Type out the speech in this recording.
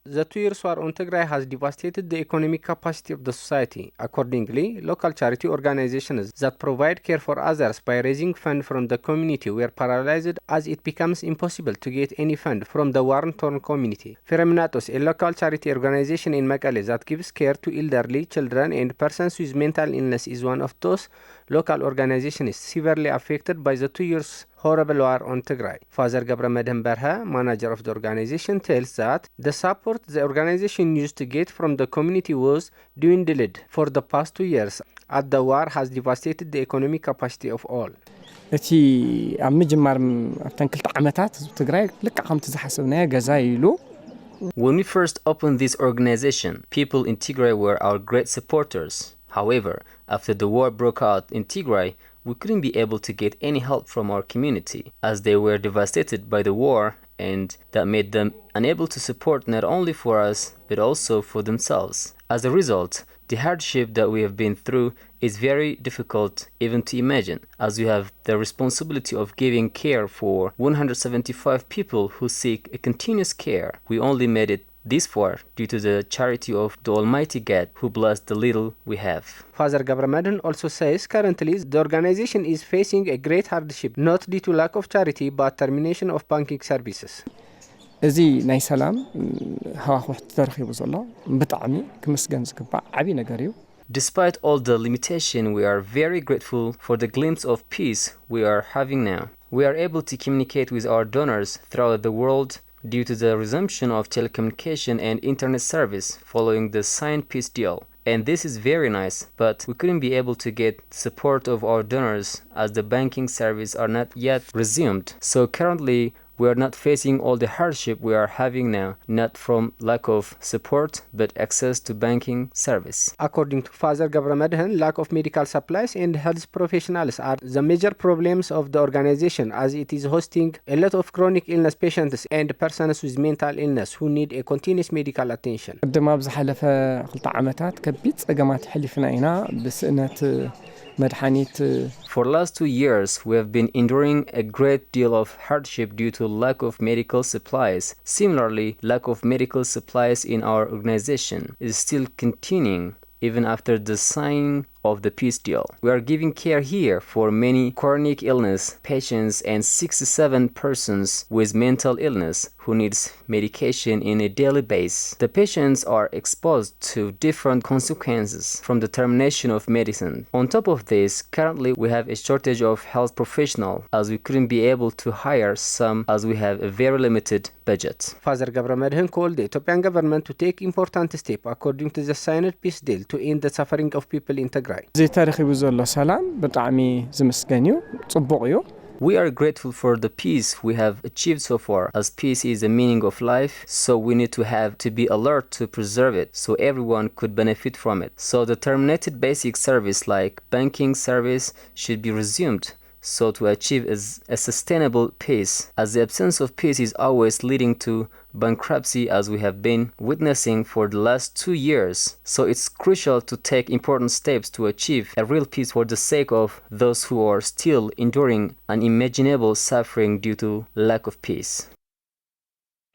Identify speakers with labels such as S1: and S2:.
S1: The 2-year war on Tigray has devastated the economic capacity of the society. Accordingly, local charity organizations that provide care for others by raising funds from the community were paralyzed as it becomes impossible to get any fund from the war-torn community. Freminatos, a local charity organization in Mekelle that gives care to elderly, children, and persons with mental illness, is one of those local organizations severely affected by the 2 years horrible war on Tigray. Father Gabramedhin Berha, manager of the organization, tells that the support the organization used to get from the community was dwindled for the past 2 years, as the war has devastated the economic capacity of all.
S2: እቲ ኣብ ምጅማር ኣብተን ክልተ ዓመታት ትግራይ ልክ ከምቲ ዝሓሰብናዮ ገዛ ኢሉ
S3: When we first opened this organization, people in Tigray were our great supporters. However, after the war broke out in Tigray, we couldn't be able to get any help from our community, as they were devastated by the war, and that made them unable to support not only for us, but also for themselves. As a result, the hardship that we have been through is very difficult even to imagine, as we have the responsibility of giving care for 175 people who seek a continuous care. We only made it this far due to the charity of the Almighty God who blessed the little we have.
S1: Father Gabramedhin also says currently the organization is facing a great hardship, not due to lack of charity but termination of banking services.
S2: እዚ ናይ ሰላም ሃዋህው ተረኺቡ ዘሎ ብጣዕሚ ክምስገን ዝግባእ ዓብይ ነገር እዩ።
S3: Despite all the limitation, we are very grateful for the glimpse of peace we are having now. We are able to communicate with our donors throughout the world due to the resumption of telecommunication and internet service following the signed peace deal. And this is very nice, but we couldn't be able to get support of our donors as the banking service are not yet resumed. So currently, we are not facing all the hardship we are having now, not from lack of support, but access to banking service.
S1: According to Father Gabramedhin, lack of medical supplies and health professionals are the major problems of the organization, as it is hosting a lot of chronic illness patients and persons with mental illness who need a continuous medical attention.
S2: ቅድም ኣብ ዝሓለፈ 2 ዓመታት ከቢድ ፀገማት ሕሊፍና ኢና ብስእነት መድኃኒት
S3: For the last 2 years, we have been enduring a great deal of hardship due to lack of medical supplies. Similarly, lack of medical supplies in our organization is still continuing even after the signing of the peace deal. We are giving care here for many chronic illness patients and 67 persons with mental illness who needs medication in a daily basis. The patients are exposed to different consequences from the termination of medicine. On top of this, currently we have a shortage of health professionals as we couldn't be able to hire some as we have a very limited budget.
S1: Father Gabramedhin called the Ethiopian government to take important steps according to the signed peace deal to end the suffering of people in Tigray.
S2: እዚ ተረኺቡ ዘሎ ሰላም ብጣዕሚ ዝምስገን እዩ ጽቡቕ እዩ።
S3: We are grateful for the peace we have achieved so far, as peace is the meaning of life, so we need to have to be alert to preserve it so everyone could benefit from it. So the terminated basic service like banking service should be resumed, so to achieve a sustainable peace, as the absence of peace is always leading to bankruptcy, as we have been witnessing for the last 2 years. So it's crucial to take important steps to achieve a real peace for the sake of those who are still enduring unimaginable suffering due to lack of peace.